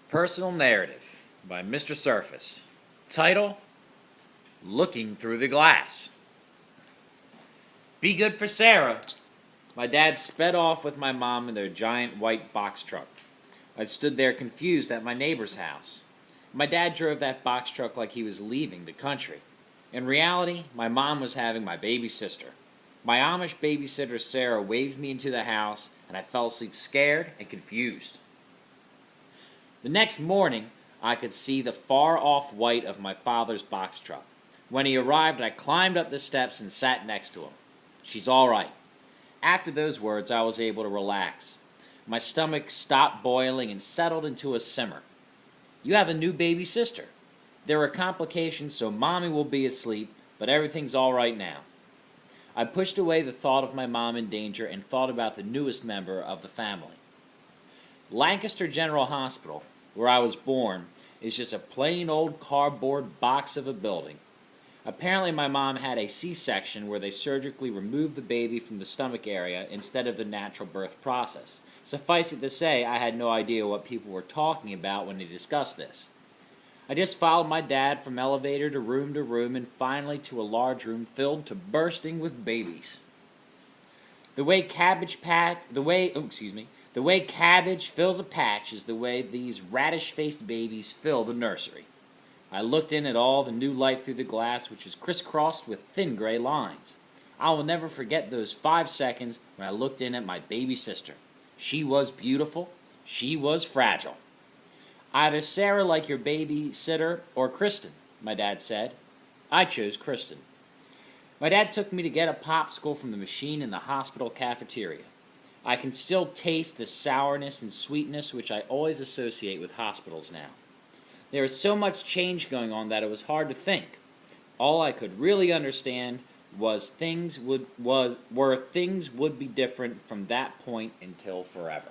Personal Narrative by Mr. Serfass. Title: Looking Through the Glass. Be good for Sarah. My dad sped off with my mom in their giant white box truck. I stood there confused at my neighbor's house. My dad drove that box truck like he was leaving the country. In reality, my mom was having my baby sister. My Amish babysitter Sarah waved me into the house, and I fell asleep scared and confused. The next morning, I could see the far-off white of my father's box truck. When he arrived, I climbed up the steps and sat next to him. "She's all right." After those words, I was able to relax. My stomach stopped boiling and settled into a simmer. "You have a new baby sister. There are complications, so Mommy will be asleep, but everything's all right now." I pushed away the thought of my mom in danger and thought about the newest member of the family. Lancaster General Hospital, where I was born, is just a plain old cardboard box of a building. Apparently my mom had a C-section where they surgically removed the baby from the stomach area instead of the natural birth process. Suffice it to say, I had no idea what people were talking about when they discussed this. I just followed my dad from elevator to room and finally to a large room filled to bursting with babies. The way cabbage fills a patch is the way these radish-faced babies fill the nursery. I looked in at all the new life through the glass, which was crisscrossed with thin gray lines. I will never forget those 5 seconds when I looked in at my baby sister. She was beautiful. She was fragile. "Either Sarah like your babysitter or Kristen," my dad said. I chose Kristen. My dad took me to get a popsicle from the machine in the hospital cafeteria. I can still taste the sourness and sweetness which I always associate with hospitals now. There was so much change going on that it was hard to think. All I could really understand was things would be different from that point until forever.